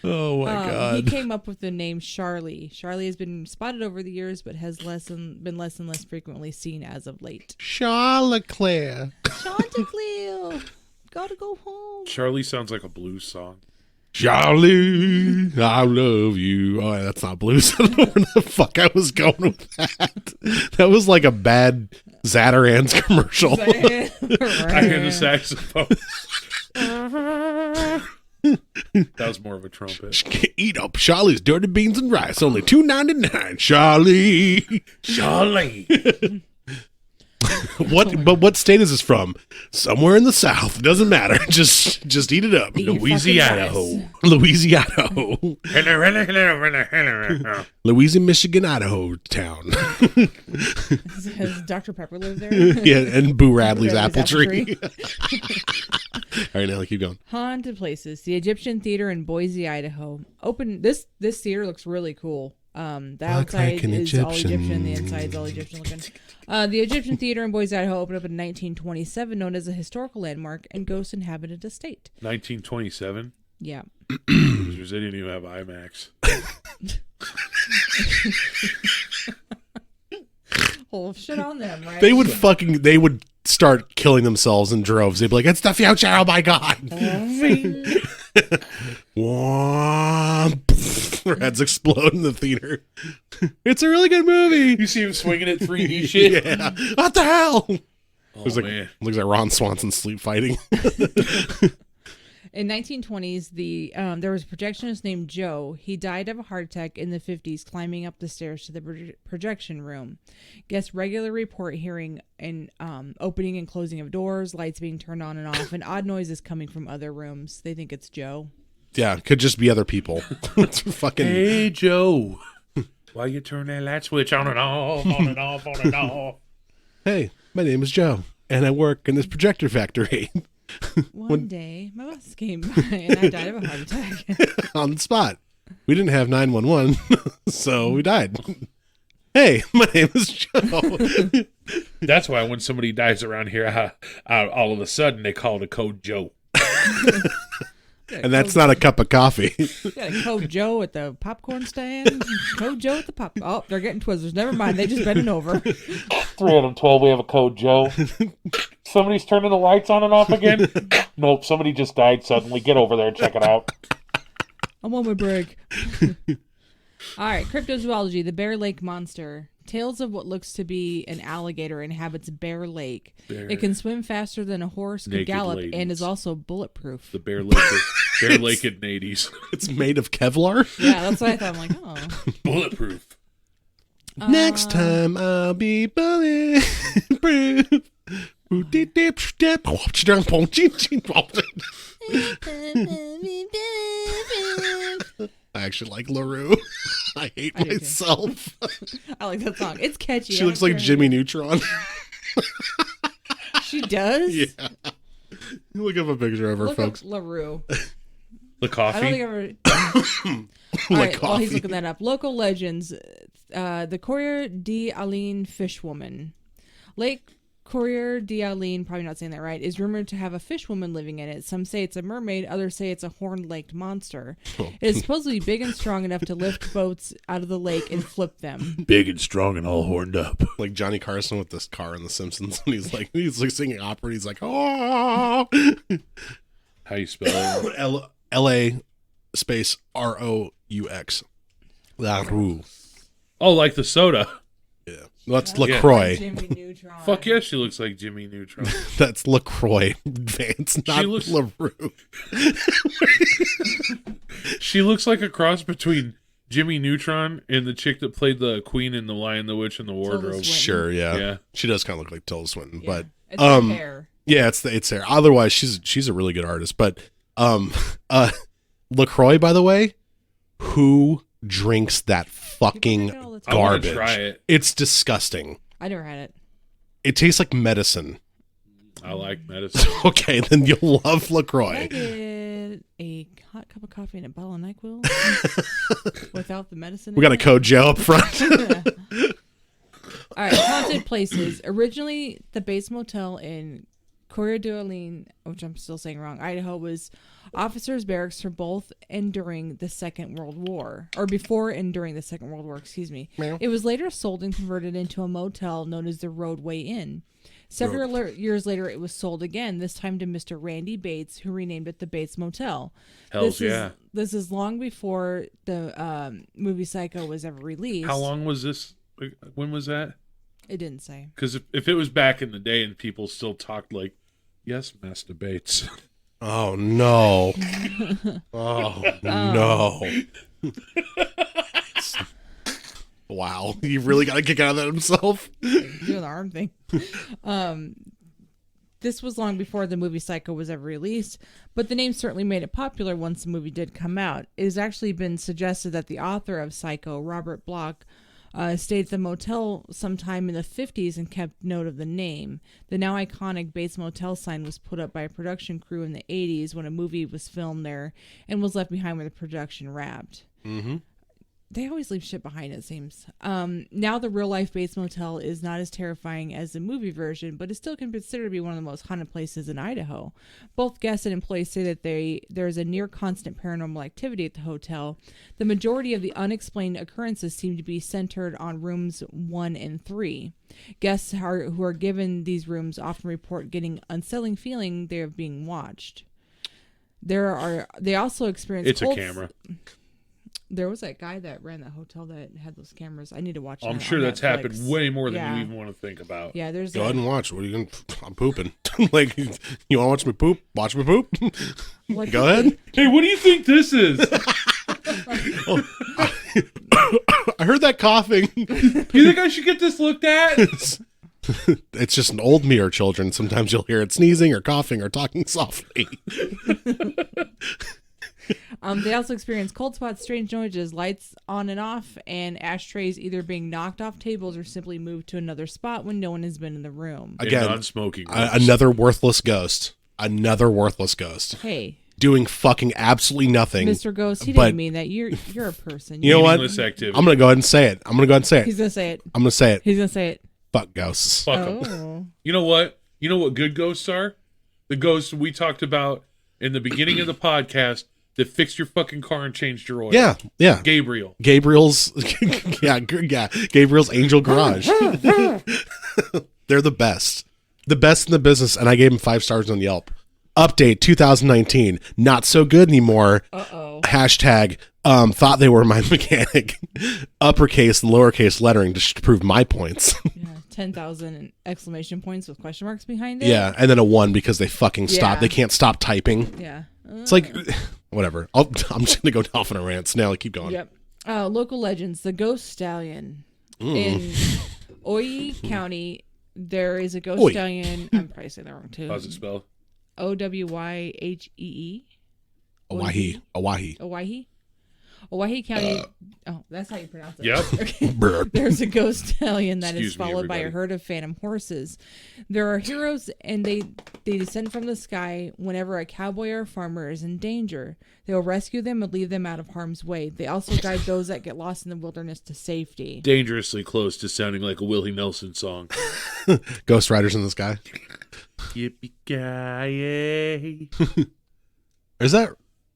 Oh my He god. came up with the name Charlie. Charlie has been spotted over the years, but has been less and less frequently seen as of late. Charleclaire. Chanticleer, gotta go home. Charlie sounds like a blues song. Charlie, I love you. Oh, that's not blues. I don't know where the fuck I was going with that. That was like a bad Zatarain's commercial. I hear the saxophone. That was more of a trumpet. Eat up Charlie's dirty beans and rice. Only $2.99. Charlie. What state is this from? Somewhere in the South. Doesn't matter. Just eat it up. Eat your Louisiana. Louisiana. Louisiana, Michigan, Idaho town. Has Dr. Pepper lived there? Yeah, and Boo Radley's apple Apple tree. All right, Nelly, keep going. Haunted places. The Egyptian Theater in Boise, Idaho. Open. This theater looks really cool. The outside like an is all Egyptian. Egyptian. The inside's all Egyptian looking. The Egyptian Theater in Boise, Idaho opened up in 1927, known as a historical landmark and ghost inhabited estate. 1927. Yeah. They didn't even have IMAX. Well, shit on them, right? They would start killing themselves in droves. They'd be like, "It's the future! Oh my god!" Their heads explode in the theater. It's a really good movie. You see him swinging at 3D shit? Yeah. What the hell? Oh, Looks man. like Ron Swanson sleep fighting. In 1920s, there was a projectionist named Joe. He died of a heart attack in the 50s, climbing up the stairs to the projection room. Guests regularly report hearing an opening and closing of doors, lights being turned on and off, and odd noises coming from other rooms. They think it's Joe. Yeah, could just be other people. It's fucking. Hey, Joe. Why you turn that light switch on and off, on and off, on and off? Hey, my name is Joe, and I work in this projector factory. One day, my boss came by, and I died of a heart attack. On the spot. We didn't have 911, so we died. Hey, my name is Joe. That's why when somebody dies around here, all of a sudden they call it a Code Joe. And that's not a cup of coffee. Got a Code Joe at the popcorn stand. Code Joe at the pop. Oh, they're getting Twizzlers. Never mind. They just bending over. 312, we have a Code Joe. Somebody's turning the lights on and off again? Nope, somebody just died suddenly. Get over there and check it out. I'm on my break. All right, cryptozoology, the Bear Lake Monster. Tales of what looks to be an alligator inhabits Bear Lake. It can swim faster than a horse could Naked gallop ladies. and is also bulletproof. The Bear Lake in 80s. It's made of Kevlar. Yeah, that's what I thought. I'm like, oh. Bulletproof. Next time I'll be bulletproof. I actually like LaRue. I hate I do too. myself. I like that song. It's catchy. She looks like Jimmy Neutron. She does? Yeah. Look up a picture of her, Look folks. up LaRue. The I coffee. don't think I've ever... All right, while he's coffee. looking that up. Local legends. The Courier d'Alene fishwoman. Lake Courier d'Alene, probably not saying that right, is rumored to have a fishwoman living in it. Some say it's a mermaid, others say it's a horn-legged monster. Oh. It is supposedly big and strong enough to lift boats out of the lake and flip them. Big and strong and all horned up. Like Johnny Carson with this car in The Simpsons. And he's like singing opera. And he's like, oh. How you spell it? LA space ROUX. LaRue. Oh, like the soda. Yeah. That's LaCroix. Jimmy Neutron. Fuck yeah, she looks like Jimmy Neutron. That's LaCroix. Vance, not LaRue. She looks like a cross between Jimmy Neutron and the chick that played the Queen in The Lion, the Witch, and the Wardrobe. Swinton. Sure, yeah. Yeah. She does kind of look like Tilda Swinton, Yeah. but It's her hair. yeah, it's there. Otherwise, she's a really good artist. But LaCroix, by the way, who drinks that fucking drink it all the time. I wanna garbage? try it. It's disgusting. I never had it. It tastes like medicine. I like medicine. Okay, then you'll love Can I LaCroix. get a hot cup of coffee and a bottle of NyQuil without the medicine? We got a code Joe up front. All right, haunted places. Originally, the base motel in Courier d'Alene, which I'm still saying wrong, Idaho, was officers' barracks for both and during the Second World War, or before and during the Second World War, excuse me. Meow. It was later sold and converted into a motel known as the Roadway Inn. Several years later, it was sold again, this time to Mr. Randy Bates, who renamed it the Bates Motel. Hells yeah. This is long before the movie Psycho was ever released. How long was this? When was that? It didn't say. Because if it was back in the day and people still talked like, yes, Master Bates. Oh, no. Oh, no. Wow. He really got a kick out of that himself? Doing the arm thing. This was long before the movie Psycho was ever released, but the name certainly made it popular once the movie did come out. It has actually been suggested that the author of Psycho, Robert Bloch, stayed at the motel sometime in the 50s and kept note of the name. The now iconic Bates Motel sign was put up by a production crew in the 80s when a movie was filmed there and was left behind when the production wrapped. Mm-hmm. They always leave shit behind, it seems. Now the real-life Bates Motel is not as terrifying as the movie version, but it still can be considered to be one of the most haunted places in Idaho. Both guests and employees say that there is a near-constant paranormal activity at the hotel. The majority of the unexplained occurrences seem to be centered on rooms 1 and 3. Guests who are given these rooms often report getting unsettling feeling they are being watched. They also experience It's a camera. There was that guy that ran that hotel that had those cameras. I need to watch. I'm that sure on that's Netflix. happened way more than you even want to think about. Yeah, there's. Go ahead and watch. What are you going to... I'm pooping. Like, you want to watch me poop? Watch me poop. Go ahead. Hey, what do you think this is? Oh, I heard that coughing. You think I should get this looked at? It's just an old mirror, children. Sometimes you'll hear it sneezing or coughing or talking softly. They also experience cold spots, strange noises, lights on and off, and ashtrays either being knocked off tables or simply moved to another spot when no one has been in the room. Again, non-smoking. Another worthless ghost. Another worthless ghost. Hey, doing fucking absolutely nothing. Mr. Ghost, he but- didn't mean that. You're a person. You know what? Meaningless activity. I'm going to go ahead and say it. He's gonna say it. I'm going to say it. He's gonna say it. Fuck ghosts. Fuck 'em. Oh. You know what? You know what good ghosts are? The ghosts we talked about in the beginning of the podcast that fixed your fucking car and changed your oil. Yeah, yeah. Gabriel. Gabriel's, yeah. Gabriel's Angel Garage. They're the best. The best in the business, and I gave him 5 stars on Yelp. Update 2019. Not so good anymore. Uh-oh. Hashtag thought they were my mechanic. Uppercase and lowercase lettering to prove my points. Yeah, 10,000 exclamation points with question marks behind it. Yeah, and then a 1 because they fucking stop. Yeah. They can't stop typing. Yeah. It's like, whatever. I'm just going to go off on a rant. Now, keep going. Yep. Local legends. The Ghost Stallion. In Owyhee County, there is a ghost Oi. stallion. I'm probably saying that wrong too. How's it spelled? Owyhee. Owyhee. Owyhee? Owyhee County. Oh, that's how you pronounce it. Yep. Okay. Brr. There's a ghost stallion that Excuse is me, followed by a everybody. herd of phantom horses. There are heroes, and they descend from the sky whenever a cowboy or farmer is in danger. They will rescue them and leave them out of harm's way. They also guide those that get lost in the wilderness to safety. Dangerously close to sounding like a Willie Nelson song. Ghost Riders in the Sky. Yippee-ki-yay. Is that?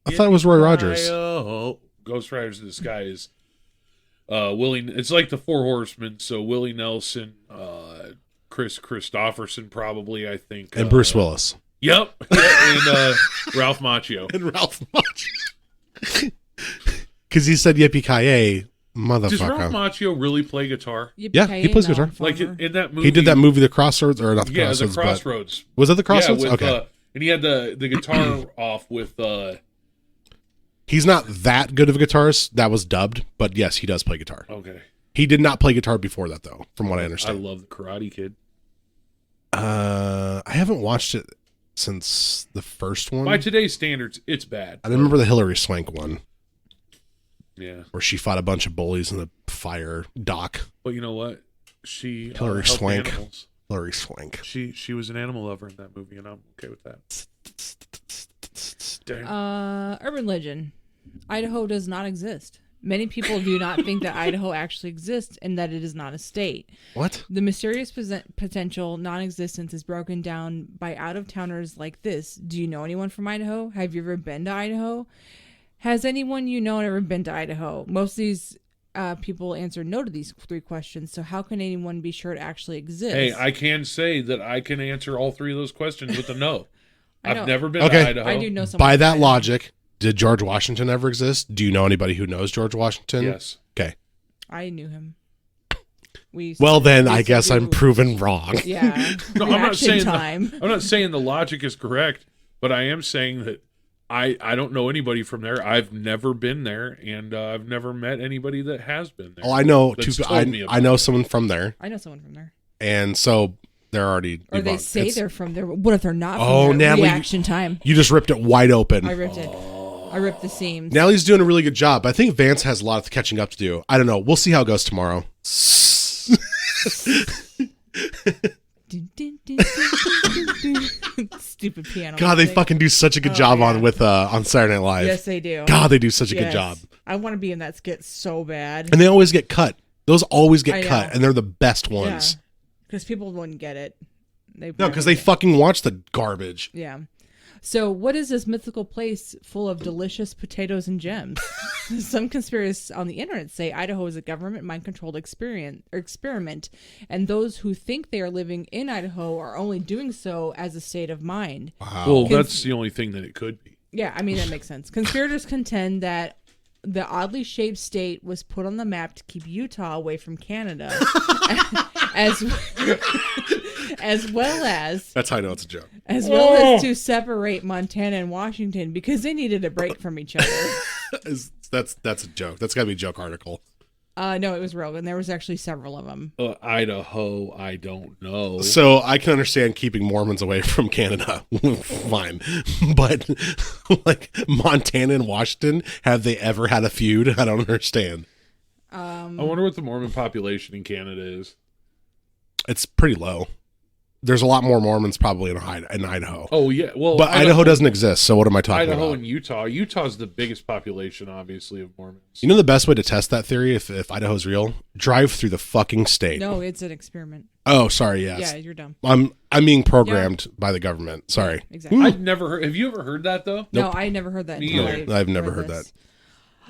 I thought it was Roy Rogers. Oh, Ghost Riders in the Sky is Willie. It's like the Four Horsemen. So Willie Nelson, Chris Christopherson, probably I think, And Bruce Willis. Yep, and Ralph Macchio. And Ralph Macchio. Because he said yippee-ki-yay, motherfucker. Does Ralph Macchio really play guitar? Yeah, he plays guitar. Like in that movie, He did that movie, The Crossroads, or not The Yeah, Crossroads. the Crossroads. But, was it The Crossroads? Yeah, with, okay. and he had the guitar off with. He's not that good of a guitarist. That was dubbed, but yes, he does play guitar. Okay. He did not play guitar before that, though, from what I I understand. love the Karate Kid. I haven't watched it since the first one. By today's standards, it's bad. I remember the Hillary Swank one, Yeah, where she fought a bunch of bullies in the fire dock. but you know what? She Hillary helped Swank. animals. Hillary Swank. She was an animal lover in that movie, and I'm okay with that. Damn. Urban legend. Idaho does not exist. Many people do not think that Idaho actually exists and that it is not a state. What? The mysterious potential non-existence is broken down by out-of-towners like this. Do you know anyone from Idaho? Have you ever been to Idaho? Has anyone you know ever been to Idaho? Most of these people answered no to these 3 questions. So how can anyone be sure it actually exists? Hey, I can say that I can answer all 3 of those questions with a no. I know. I've never been Okay. to Idaho. I do know someone. By from that Idaho. logic, did George Washington ever exist? Do you know anybody who knows George Washington? Yes. Okay. I knew him. Well, then we I used to guess I'm do- proven wrong. Yeah. No, I'm not reaction saying time. I'm not saying the logic is correct, but I am saying that I don't know anybody from there. I've never been there, and I've never met anybody that has been there. Oh, I know. That's told me about I know it. someone from there, I know someone from there. and so they're already. Or they debunked. say It's- they're from there. What if they're not from Oh, there? Natalie, Reaction time. You just ripped it wide open. I ripped it. I ripped the seams. Natalie's doing a really good job. I think Vance has a lot of catching up to do. I don't know. We'll see how it goes tomorrow. Dun, dun, dun, dun, dun, dun. Stupid piano. God, they music. fucking do such a good Oh, job yeah. on Saturday Night Live. Yes, they do. God, they do such a good Yes. job. I want to be in that skit so bad. And they always get cut. Those always I get know. cut, and they're the best ones. Because people wouldn't get it. They No, because they fucking watch the garbage. Yeah. So, what is this mythical place full of delicious potatoes and gems? Some conspiracists on the internet say Idaho is a government mind-controlled experiment, and those who think they are living in Idaho are only doing so as a state of mind. Wow. Well, that's the only thing that it could be. Yeah, I mean, that makes sense. Conspirators contend that the oddly shaped state was put on the map to keep Utah away from Canada, as well as That's how I know it's a joke. as to separate Montana and Washington because they needed a break from each other. That's a joke. That's got to be a joke article. No, it was real, and there was actually several of them. Idaho, I don't know. So I can understand keeping Mormons away from Canada. Fine. But like Montana and Washington, have they ever had a feud? I don't understand. I wonder what the Mormon population in Canada is. It's pretty low. There's a lot more Mormons probably in Idaho. Oh yeah, well, But Idaho doesn't exist, so what am I talking Idaho about? and Utah. Utah's the biggest population, obviously, of Mormons. You know the best way to test that theory, if Idaho's real? Drive through the fucking state. No, it's an experiment. Oh, sorry, yes. Yeah, you're dumb. I'm being programmed by the government. Sorry. Exactly. I've never heard. Have you ever heard that though? No, I never heard that. Me until either. I've never heard this.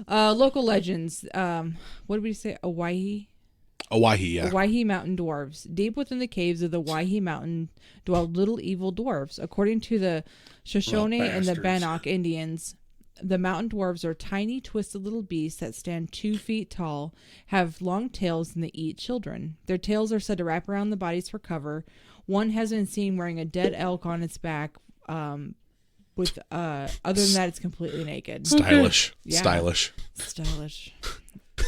Local legends. What did we say? Owyhee? Owyhee, yeah. Owyhee mountain dwarves. Deep within the caves of the Owyhee mountain dwell little evil dwarves. According to the Shoshone and the bastards. Bannock Indians, the mountain dwarves are tiny, twisted little beasts that stand 2 feet tall, have long tails, and they eat children. Their tails are said to wrap around the bodies for cover. One has been seen wearing a dead elk on its back. With other than that, it's completely naked. Stylish. Yeah. Stylish. Stylish.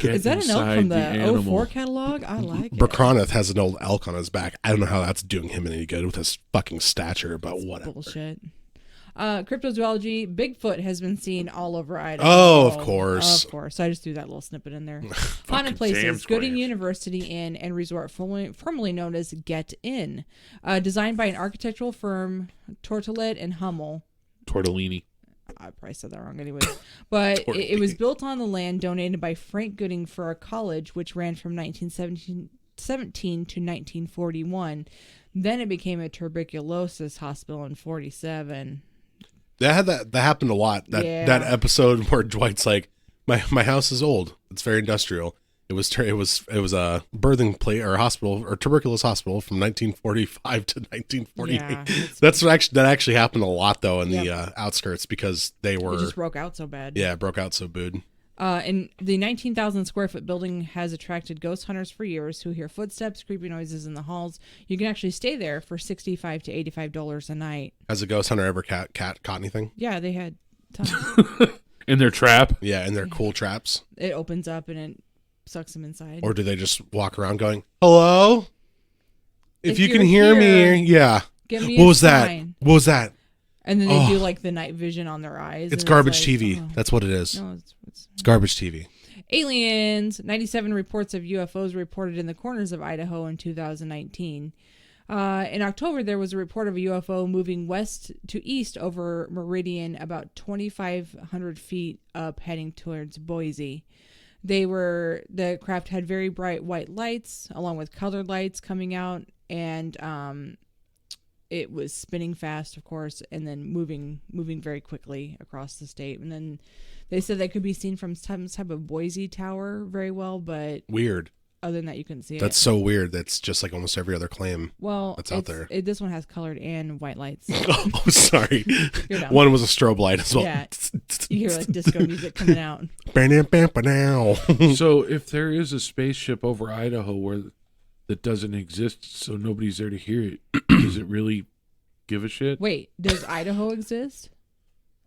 Get Is that an elk inside from the the animal. 04 catalog? I like it. Berkraneth has an old elk on his back. I don't know how that's doing him any good with his fucking stature, but whatever. Bullshit. Cryptozoology. Bigfoot has been seen all over Idaho. Oh, of course. Of course. I just threw that little snippet in there. Haunted Fucking places. damn Gooding squares. University Inn and Resort, formerly known as Get In. Designed by an architectural firm, Tortolet and Hummel. Tortellini. I probably said that wrong anyway. But it was built on the land donated by Frank Gooding for a college, which ran from 1917 to 1941. Then it became a tuberculosis hospital in 47. That happened a lot. That episode where Dwight's like, my house is old. It's very industrial. It was a birthing plate or hospital or tuberculosis hospital from 1945 to 1948. Yeah, That actually happened a lot though in the outskirts because they were it just broke out so bad. it broke out so bad. And the 19,000 square foot building has attracted ghost hunters for years who hear footsteps, creepy noises in the halls. You can actually stay there for $65 to $85 a night. Has a ghost hunter ever caught anything? Yeah, they had tons. In their trap. Yeah, and they're cool traps. It opens up and it sucks them inside. Or do they just walk around going, "Hello? If you you're can hear here, me, yeah." give me What a was that? sign. What was that? And then they do like the night vision on their eyes. It's and garbage like, TV. oh. That's what it is. No, it's It's garbage TV. aliens. 97 reports of UFOs reported in the corners of Idaho in 2019. In October, there was a report of a UFO moving west to east over Meridian, about 2,500 feet up, heading towards Boise. The craft had very bright white lights, along with colored lights coming out, and it was spinning fast, of course, and then moving very quickly across the state. And then they said they could be seen from some type of Boise tower very well, but Weird. other than that, you couldn't see That's it. so weird. That's just like almost every other claim Well, that's out there. This one has colored and white lights. Oh, sorry. You're dumb. One was a strobe light as well. Yeah. You hear like disco music coming out. Now. So if there is a spaceship over Idaho that doesn't exist, so nobody's there to hear it, does it really give a shit? Wait, does Idaho exist?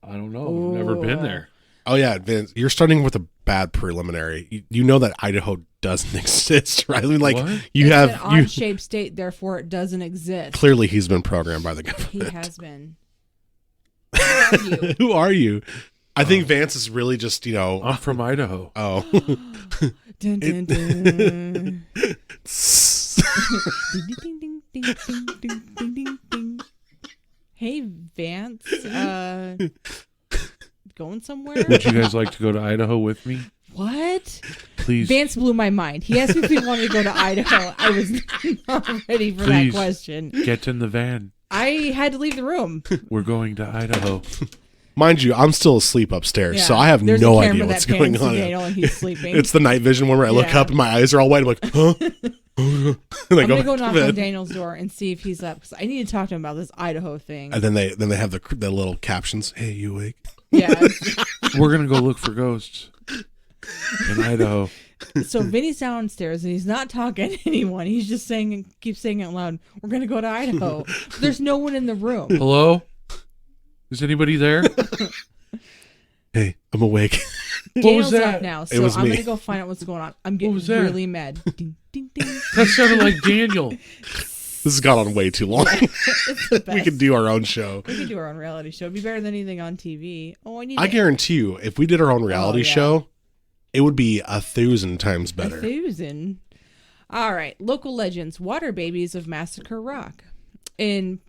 I don't know. I've never been there. Oh yeah, Vince, you're starting with a bad preliminary. You know that Idaho doesn't exist, right? I mean, like What? you It's have an odd-shaped state, therefore it doesn't exist. clearly he's been programmed by the He government. has been. Who are you? Who are you? I think Vance is really just, I'm from Idaho. oh. Dun, dun, dun. Ding, ding, ding, ding, ding, ding, ding, ding, ding. Hey, Vance. Going somewhere? Would you guys like to go to Idaho with me? What? Please. Vance blew my mind. He asked me if he wanted to go to Idaho. I was not ready for Please. that question. Get in the van. I had to leave the room. We're going to Idaho. Mind you, I'm still asleep upstairs, Yeah. so I have There's no a camera idea that what's going pans to on. Daniel and he's sleeping. It's the night vision one where I look Yeah. up and my eyes are all white. I'm like, huh? And I I'm gonna go back to knock bed. on Daniel's door and see if he's up because I need to talk to him about this Idaho thing. And then they have the little captions. Hey, you awake? Yeah. We're going to go look for ghosts in Idaho. So Vinny's downstairs and he's not talking to anyone. He's just keeps saying out loud, "We're gonna go to Idaho." There's no one in the room. Hello? Is anybody there? Hey, I'm awake. Daniel's that? up now, It so was I'm me. gonna go find out what's going on. I'm getting was that? really mad. Ding, ding, ding. That sounded like Daniel. This has gone on way too long. It's the best. We could do our own show. We could do our own reality show. It'd be better than anything on TV. Oh, I guarantee you, if we did our own reality yeah. show, it would be 1,000 times better. 1,000. All right. Local legends. Water babies of Massacre Rock. In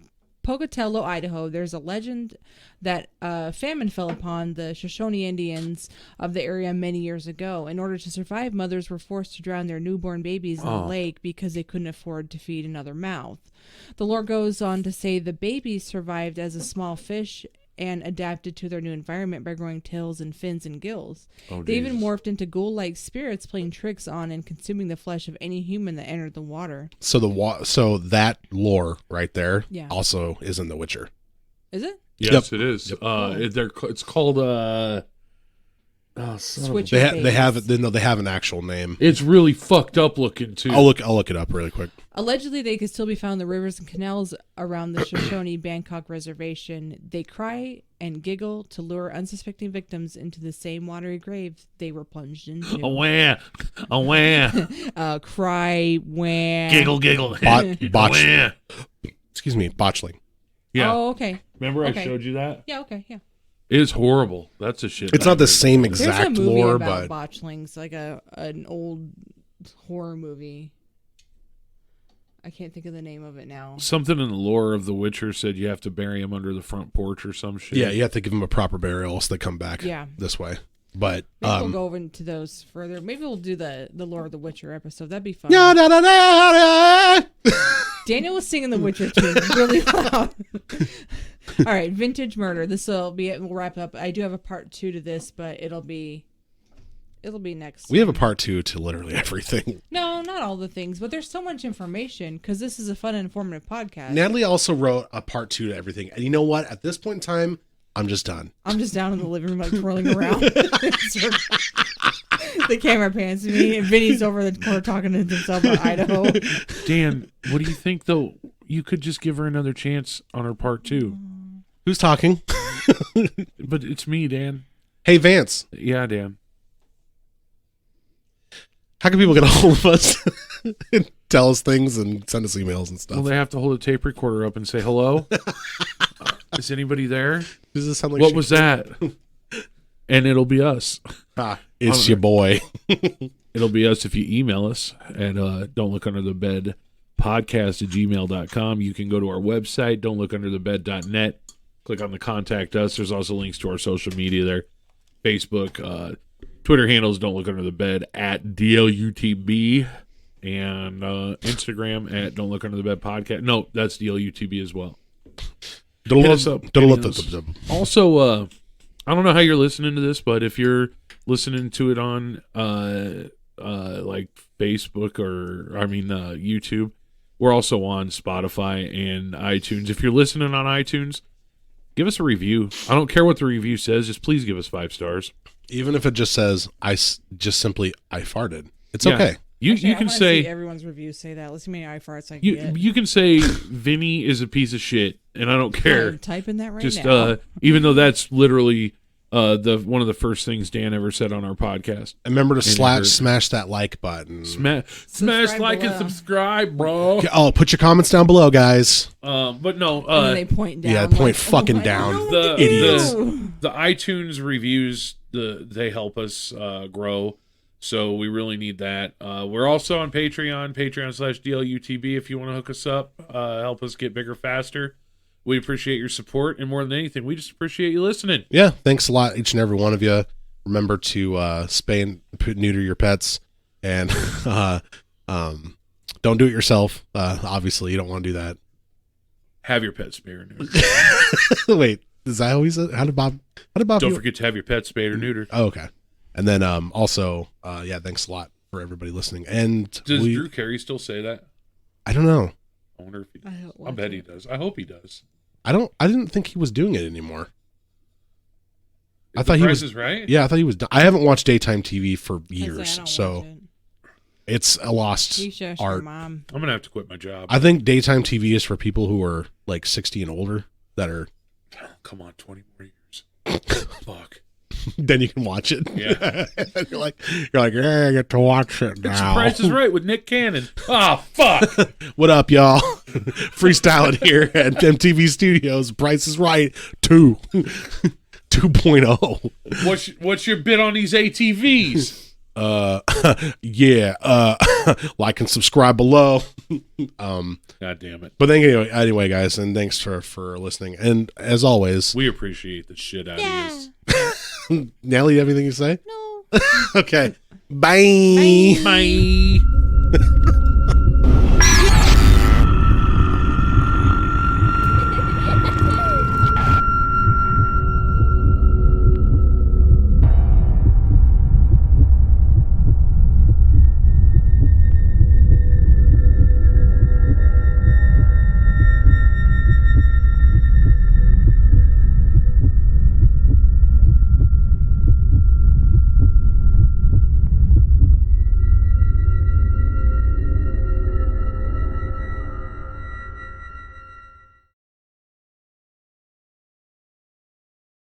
Pocatello, Idaho, there's a legend that famine fell upon the Shoshone Indians of the area many years ago. In order to survive, mothers were forced to drown their newborn babies in the lake because they couldn't afford to feed another mouth. The lore goes on to say the babies survived as a small fish and adapted to their new environment by growing tails and fins and gills. They even Jesus. morphed into ghoul-like spirits, playing tricks on and consuming the flesh of any human that entered the water. So that lore right there Yeah. also is in The Witcher. Is it? Yes, it is. It's called Switch They your have babies. they have an actual name. It's really fucked up looking too. I'll look it up really quick. Allegedly, they could still be found in the rivers and canals around the Shoshone Bangkok Reservation. They cry and giggle to lure unsuspecting victims into the same watery grave they were plunged into. Aware. Cry, wah. Giggle. Botch. Aware. Excuse me, botchling. Yeah. Oh, okay. Remember okay. I showed you that? Yeah, okay, yeah. It's horrible. That's a shit. It's not the nightmare. same There's a exact movie lore, about but botchlings, like an old horror movie. I can't think of the name of it now. Something in the lore of The Witcher said you have to bury him under the front porch or some shit. yeah, you have to give them a proper burial so they come back Yeah. this way. But Maybe we'll go into those further. Maybe we'll do the Lore of the Witcher episode. That'd be fun. Daniel was singing the Witcher tune really loud. All right, vintage murder. This will be it. We'll wrap up. I do have a part 2 to this, but it'll be next. we have a part 2 to literally everything. No, not all the things, but there's so much information because this is a fun and informative podcast. Natalie also wrote a part 2 to everything. And you know what? At this point in time, I'm just done. I'm just down in the living room, like twirling around. The camera pans to me, and Vinny's over the corner talking to himself about Idaho. Dan, what do you think though? You could just give her another chance on her part 2. Who's talking? But it's me, Dan. Hey, Vance. Yeah, Dan. How can people get a hold of us and tell us things and send us emails and stuff? Well, they have to hold a tape recorder up and say hello. Is anybody there? Does this sound like What was that? And it'll be us. It's your boy. It'll be us if you email us at don't look under the bed podcast@gmail.com. You can go to our website, don'tlookunderthebed.net. Click on the contact us. There's also links to our social media there. Facebook, Twitter handles Don't Look Under the Bed at DLUTB, and Instagram at Don't Look Under the Bed podcast. No, that's DLUTB as well. Hit us up. Also, I don't know how you're listening to this, but if you're listening to it on like Facebook or YouTube, we're also on Spotify and iTunes. If you're listening on iTunes, give us a review. I don't care what the review says, just please give us 5 stars. Even if it just says I farted, it's Yeah. okay. You Actually, I can wanna say see everyone's reviews say that. Let's see how many iFarts I can you get. you can say Vinny is a piece of shit, and I don't care. I'm typing that right Just now. even though that's literally the one of the first things Dan ever said on our podcast. And remember to And smash that like button. Smash Subscribe like and below. subscribe, bro. Oh, put your comments down below, guys. But no, and then they point down. yeah, like, point oh fucking my down. God, The- what did you idiots. do? the iTunes reviews, they help us grow. So we really need that. We're also on Patreon, patreon.com/DLUTB if you want to hook us up, help us get bigger faster. We appreciate your support, and more than anything, we just appreciate you listening. Yeah, thanks a lot, each and every one of you. Remember to spay and neuter your pets, and don't do it yourself. Obviously, you don't want to do that. Have your pet spayed or neutered. Wait, is that how he said? How did Bob? Don't forget to have your pet spayed or neutered. Oh, okay. And then also, yeah, thanks a lot for everybody listening. And Does Drew Carey still say that? I don't know. I wonder if he does. I don't I like bet it. he does. I hope he does. I didn't think he was doing it anymore. I If thought the he price was. is right. Yeah, I thought he was. I haven't watched daytime TV for I say I years, don't so watch it. it's a lost You should ask your art. mom. I'm gonna have to quit my job. I think daytime TV is for people who are like 60 and older that are. Come on, 20 more years. Fuck. Then you can watch it. Yeah. you're like, yeah, I get to watch it It's now. Price is Right with Nick Cannon. Oh, fuck. What up, y'all? Freestyling here at MTV Studios. Price is Right 2. 2.0. What's your bid on these ATVs? Yeah. Like and subscribe below. God damn it. But then anyway, guys, and thanks for listening. And as always, We appreciate the shit out of you. Nelly, you have anything to say? No. Okay. Bye. Bye.